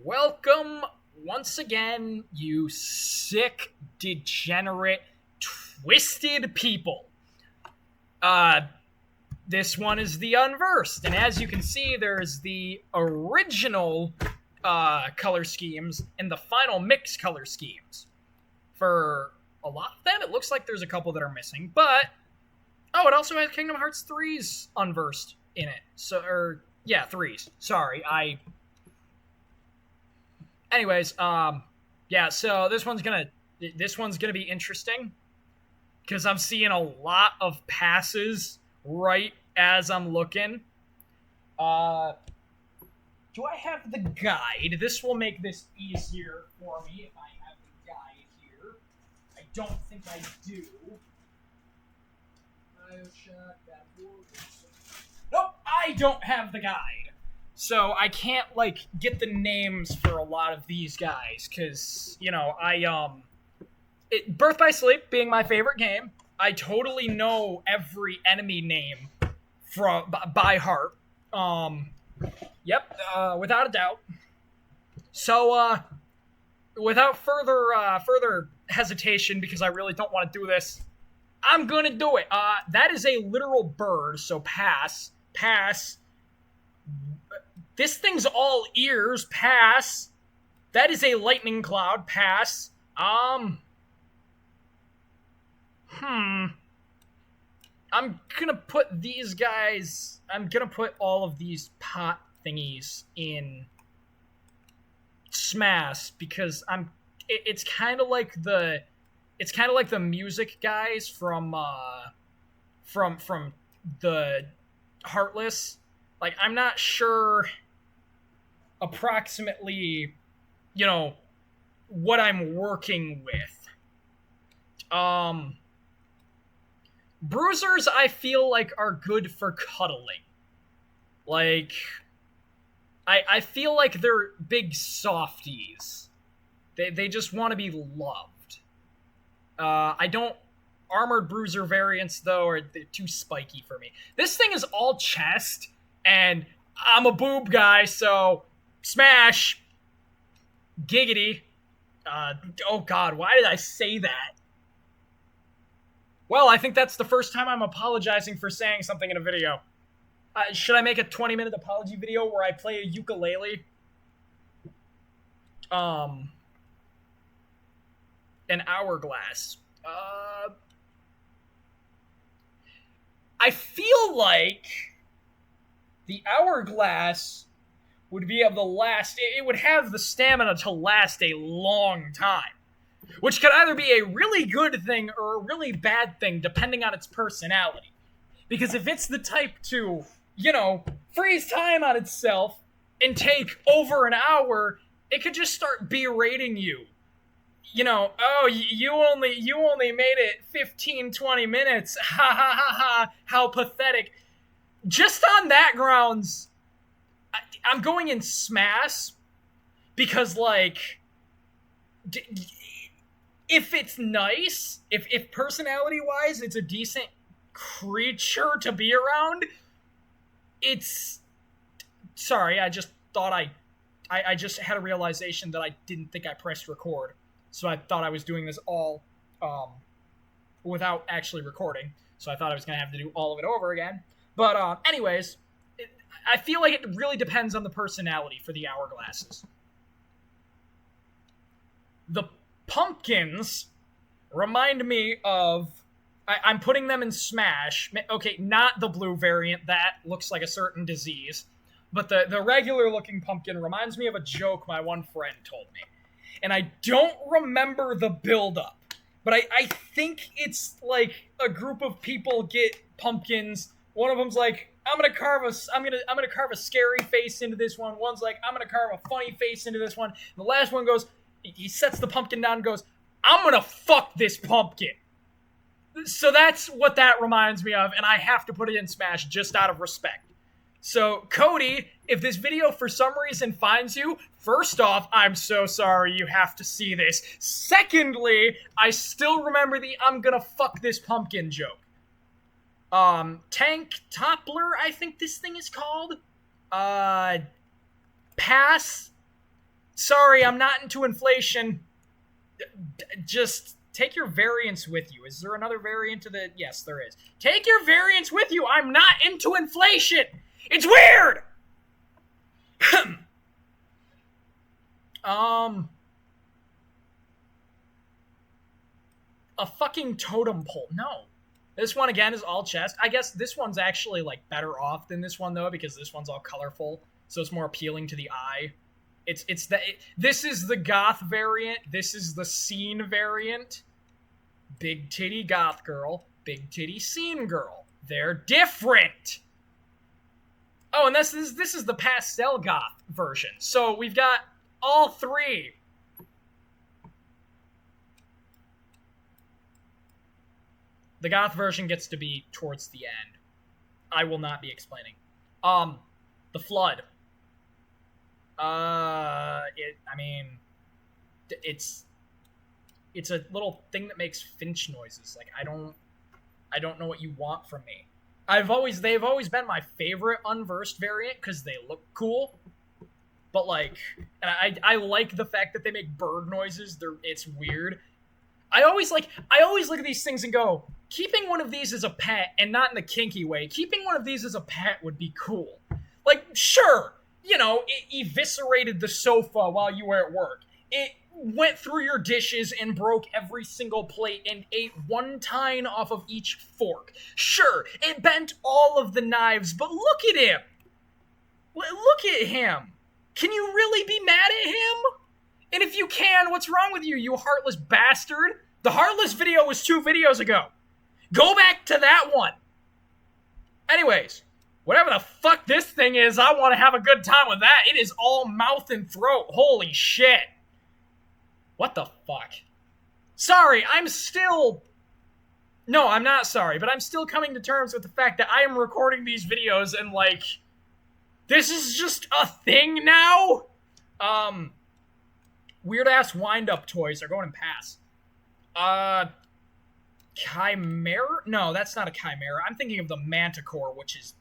Welcome once again, you sick, degenerate, twisted people. Uh, this one is the Unversed, and as you can see, there's the original color schemes and the final mix color schemes. For a lot of them, it looks like there's a couple that are missing, but it also has Kingdom Hearts 3's Unversed in it. Threes. Sorry, Anyways, yeah, so this one's gonna be interesting because I'm seeing a lot of passes right as I'm looking. Uh, do I have the guide? This will make this easier for me if I have the guide here. I don't think I do. Nope, I don't have the guide. So I can't get the names for a lot of these guys because Birth by Sleep being my favorite game, I totally know every enemy name by heart. Without a doubt. So without further hesitation, because I really don't want to do this, I'm gonna do it. That is a literal bird, so pass. This thing's all ears. Pass. That is a lightning cloud. Pass. I'm gonna put these guys. I'm gonna put all of these pot thingies in Smash because It's kind of like the. It's kind of like the music guys from the Heartless. Like, I'm not sure approximately, what I'm working with. Bruisers, I feel like, are good for cuddling. Like, I feel like they're big softies. They just want to be loved. I don't... Armored Bruiser variants, though, are too spiky for me. This thing is all chest, and I'm a boob guy, so... Smash! Giggity. Oh god, why did I say that? Well, I think that's the first time I'm apologizing for saying something in a video. Should I make a 20-minute apology video where I play a ukulele? An hourglass. I feel like the hourglass would be able to last. It would have the stamina to last a long time, which could either be a really good thing or a really bad thing, depending on its personality. Because if it's the type to, freeze time on itself and take over an hour, it could just start berating you. You only made it 15, 20 minutes. Ha ha ha ha. How pathetic. Just on that grounds, I'm going in Smash because, if it's nice, if personality-wise it's a decent creature to be around, it's... Sorry, I just thought I just had a realization that I didn't think I pressed record. So I thought I was doing this all without actually recording. So I thought I was going to have to do all of it over again. But anyways, I feel like it really depends on the personality for the hourglasses. The pumpkins remind me of... I'm putting them in Smash. Okay, not the blue variant. That looks like a certain disease. But the regular-looking pumpkin reminds me of a joke my one friend told me. And I don't remember the build-up. But I think it's like a group of people get pumpkins. One of them's like, I'm gonna carve a scary face into this one. One's like, I'm gonna carve a funny face into this one. And the last one goes, he sets the pumpkin down and goes, I'm gonna fuck this pumpkin. So that's what that reminds me of, and I have to put it in Smash just out of respect. So, Cody, if this video for some reason finds you, first off, I'm so sorry you have to see this. Secondly, I still remember the I'm gonna fuck this pumpkin joke. Tank Toppler, I think this thing is called. Pass. Sorry, I'm not into inflation. Just take your variants with you. Is there another variant to the... Yes, there is. Take your variants with you. I'm not into inflation. It's weird. A fucking totem pole. No. This one, again, is all chest. I guess this one's actually, like, better off than this one, though, because this one's all colorful, so it's more appealing to the eye. This is the goth variant. This is the scene variant. Big titty goth girl. Big titty scene girl. They're different. Oh, and this is the pastel goth version. So we've got all three. The goth version gets to be towards the end. I will not be explaining. The flood. It's a little thing that makes finch noises. Like, I don't know what you want from me. They've always been my favorite Unversed variant because they look cool. But like, and I like the fact that they make bird noises. It's weird. I always look at these things and go, keeping one of these as a pet, and not in the kinky way, keeping one of these as a pet would be cool. Like, sure, you know, it eviscerated the sofa while you were at work. It went through your dishes and broke every single plate and ate one tine off of each fork. Sure, it bent all of the knives, but look at him! Look at him! Can you really be mad at him? And if you can, what's wrong with you, you heartless bastard? The Heartless video was 2 videos ago. Go back to that one. Anyways, whatever the fuck this thing is, I want to have a good time with that. It is all mouth and throat. Holy shit. What the fuck? Sorry, No, I'm not sorry, but I'm still coming to terms with the fact that I am recording these videos and, like, this is just a thing now? Weird-ass wind-up toys are going in pass. Chimera? No, that's not a chimera. I'm thinking of the manticore, which is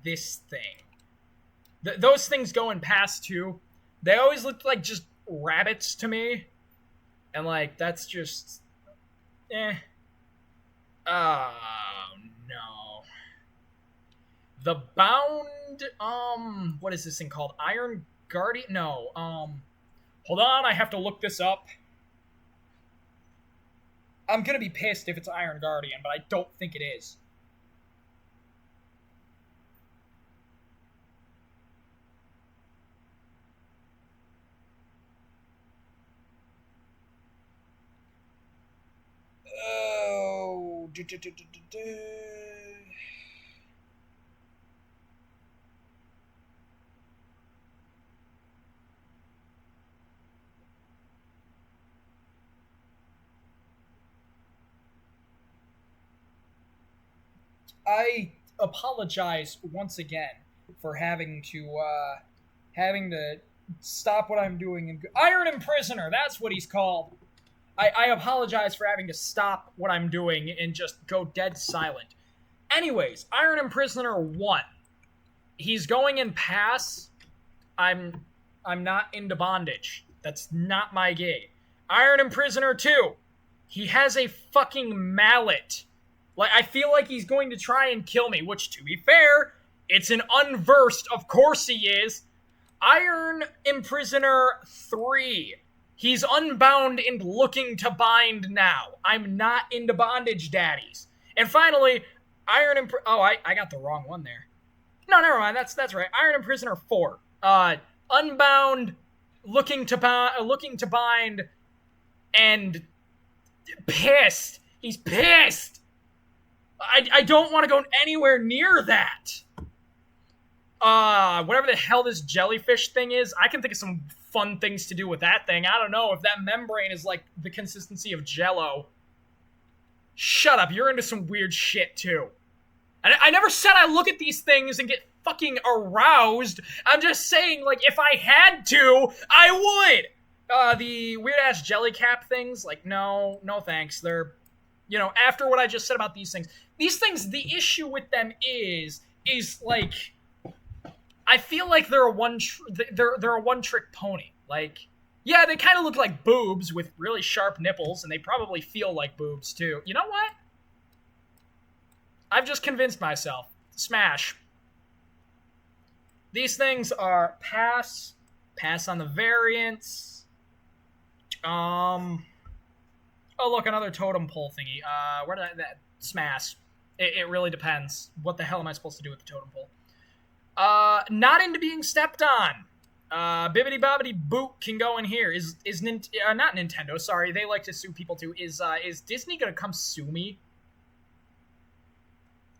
this thing. Those things go in pass, too. They always look like just rabbits to me. And, like, that's just... Oh, no. The Bound, what is this thing called? Iron Guardian? No, hold on, I have to look this up. I'm gonna be pissed if it's Iron Guardian, but I don't think it is. Oh, I apologize once again for having to stop what I'm doing and Iron Imprisoner, that's what he's called. I apologize for having to stop what I'm doing and just go dead silent. Anyways, Iron Imprisoner 1. He's going in pass. I'm not into bondage. That's not my gig. Iron Imprisoner 2. He has a fucking mallet. Like, I feel like he's going to try and kill me, which, to be fair, it's an Unversed. Of course he is. Iron Imprisoner 3. He's unbound and looking to bind now. I'm not into bondage daddies. And finally, Oh, I got the wrong one there. No, never mind. That's right. Iron Imprisoner 4. Unbound, looking to bind, and pissed. He's pissed. I don't want to go anywhere near that. Whatever the hell this jellyfish thing is, I can think of some fun things to do with that thing. I don't know if that membrane is like the consistency of Jell-O. Shut up, you're into some weird shit too. And I never said I look at these things and get fucking aroused. I'm just saying, like, if I had to, I would. The weird-ass jelly cap things, like, no thanks. They're, after what I just said about these things, the issue with them is like, I feel like they're a one-trick pony. Like, Yeah, they kind of look like boobs with really sharp nipples, and they probably feel like boobs, too. You know what? I've just convinced myself. Smash. These things are pass. Pass on the variants. Oh, look, another totem pole thingy. Where did that smash? It really depends. What the hell am I supposed to do with the totem pole? Not into being stepped on. Bibbidi Bobbidi Boot can go in here. Is not Nintendo? Sorry, they like to sue people too. Is Disney gonna come sue me?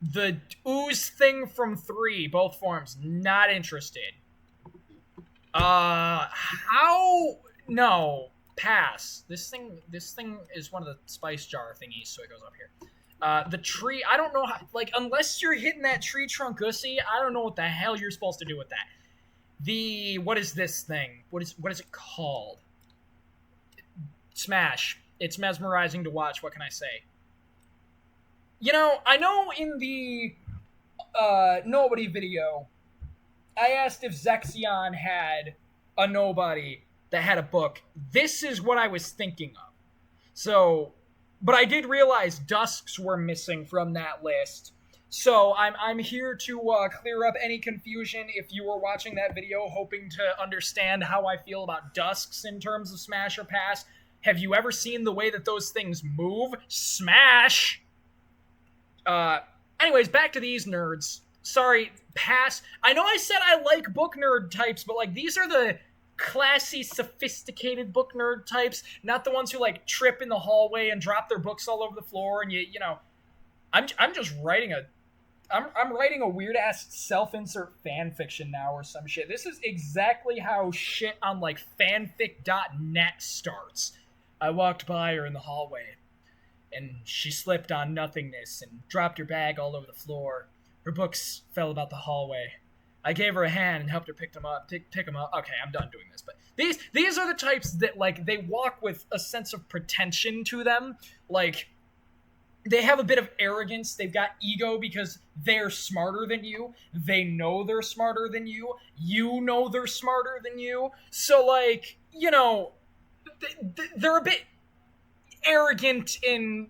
The ooze thing from 3, both forms, not interested. How? No, pass. This thing is one of the spice jar thingies, so it goes up here. The tree, I don't know how, like, unless you're hitting that tree trunkussy, I don't know what the hell you're supposed to do with that. What is this thing? What is it called? Smash. It's mesmerizing to watch, what can I say? You know, I know in the Nobody video, I asked if Zexion had a Nobody that had a book. This is what I was thinking of. So, but I did realize Dusks were missing from that list. So I'm here to clear up any confusion if you were watching that video hoping to understand how I feel about Dusks in terms of Smash or Pass. Have you ever seen the way that those things move? Smash! Anyways, back to these nerds. Sorry, pass. I know I said I like book nerd types, but, like, these are the classy, sophisticated book nerd types, not the ones who, like, trip in the hallway and drop their books all over the floor, and you know, I'm just writing I'm writing a weird-ass self-insert fan fiction now or some shit. This is exactly how shit on, like, fanfic.net starts. I walked by her in the hallway, and she slipped on nothingness and dropped her bag all over the floor. Her books fell about the hallway. I gave her a hand and helped her pick them up. Okay, I'm done doing this. But these are the types that, like, they walk with a sense of pretension to them. Like, they have a bit of arrogance. They've got ego because they're smarter than you. They know they're smarter than you. You know they're smarter than you. So, like, you know, they're a bit arrogant and,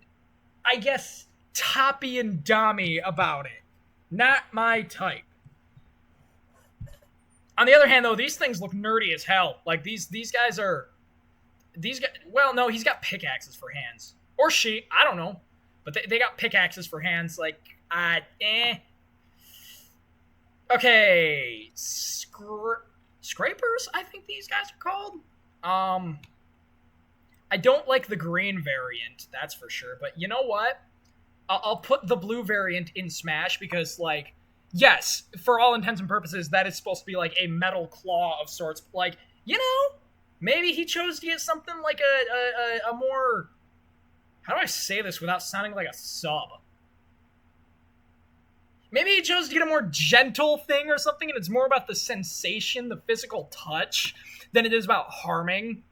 I guess, toppy and dommy about it. Not my type. On the other hand, though, these things look nerdy as hell. Like, these guys are... Well, no, he's got pickaxes for hands. Or she, I don't know. But they got pickaxes for hands, like, Okay, scrapers, I think these guys are called. I don't like the green variant, that's for sure. But you know what? I'll put the blue variant in Smash because, like, yes, for all intents and purposes, that is supposed to be, like, a metal claw of sorts. Like, you know, maybe he chose to get something like a more... How do I say this without sounding like a sub? Maybe he chose to get a more gentle thing or something, and it's more about the sensation, the physical touch, than it is about harming.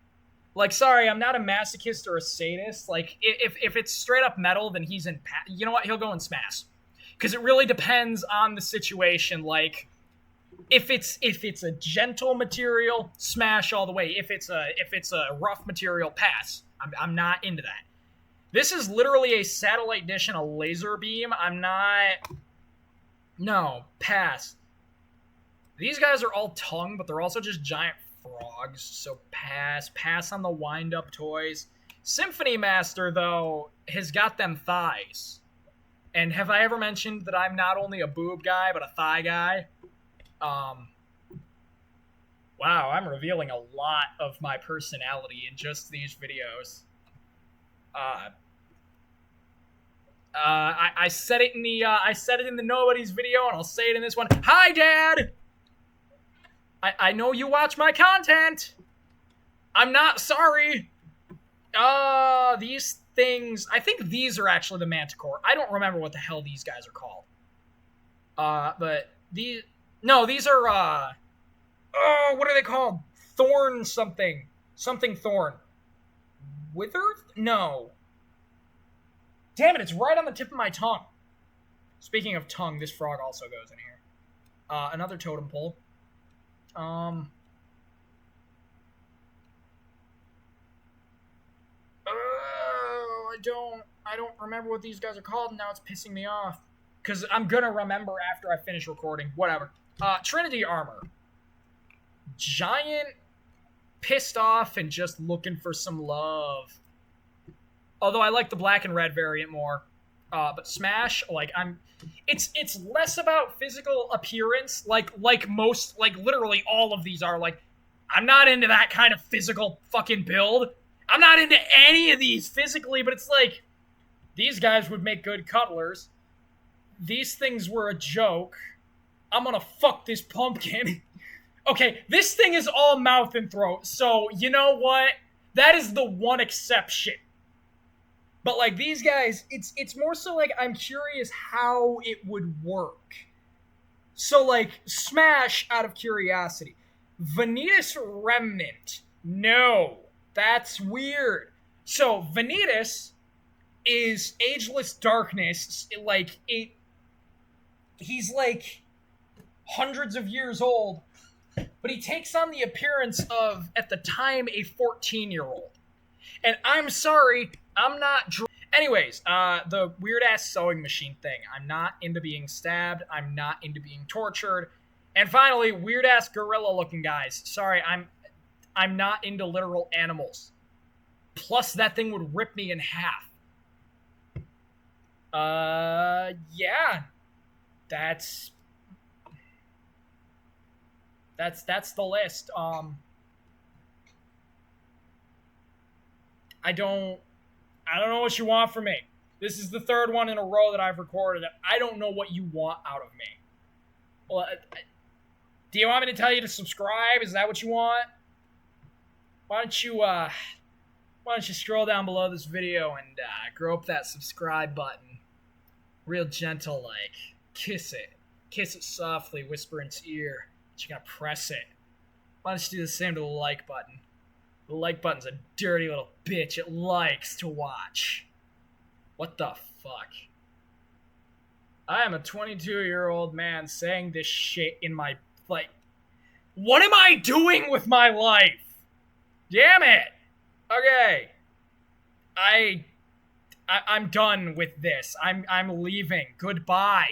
Like, sorry, I'm not a masochist or a sadist. Like, if it's straight up metal, then he's in... You know what? He'll go in Smash. Because it really depends on the situation. Like, if it's a gentle material, Smash all the way. If it's a rough material, pass. I'm not into that. This is literally a satellite dish and a laser beam. I'm not... No, pass. These guys are all tongue, but they're also just giant frogs, so pass. Pass on the wind-up toys. Symphony Master, though, has got them thighs. And have I ever mentioned that I'm not only a boob guy, but a thigh guy? Wow, I'm revealing a lot of my personality in just these videos. I said it in the Nobody's video, and I'll say it in this one. Hi, Dad! I know you watch my content! I'm not sorry! These things... I think these are actually the Manticore. I don't remember what the hell these guys are called. But these... No, these are, what are they called? Thorn something. Something thorn. Wither? No. Damn it, it's right on the tip of my tongue. Speaking of tongue, this frog also goes in here. Another totem pole. I don't remember what these guys are called, and now it's pissing me off. Because I'm gonna remember after I finish recording. Whatever. Trinity armor. Giant, pissed off, and just looking for some love. Although I like the black and red variant more. But Smash, like, it's less about physical appearance, like most, like, literally all of these are. Like, I'm not into that kind of physical fucking build. I'm not into any of these physically, but it's like, these guys would make good cuddlers. These things were a joke. I'm gonna fuck this pumpkin. Okay, this thing is all mouth and throat, so you know what? That is the one exception. But, like, these guys, it's more so, like, I'm curious how it would work. So, like, Smash, out of curiosity. Vanitas Remnant. No. That's weird. So, Vanitas is Ageless Darkness. He's, like, hundreds of years old. But he takes on the appearance of, at the time, a 14-year-old. And I'm sorry, I'm not... Anyways, the weird-ass sewing machine thing. I'm not into being stabbed. I'm not into being tortured. And finally, weird-ass gorilla-looking guys. Sorry, I'm not into literal animals. Plus, that thing would rip me in half. Yeah. That's the list. I don't know what you want from me. This is the third one in a row that I've recorded. I don't know what you want out of me. Well, do you want me to tell you to subscribe? Is that what you want? Why don't you scroll down below this video and grow up that subscribe button. Real gentle, like. Kiss it. Kiss it softly, whisper in its ear. But you gotta press it. Why don't you do the same to the like button? The like button's a dirty little bitch. It likes to watch. What the fuck? I am a 22-year-old man saying this shit in my... Like, what am I doing with my life? Damn it! Okay. I'm done with this. I'm leaving. Goodbye.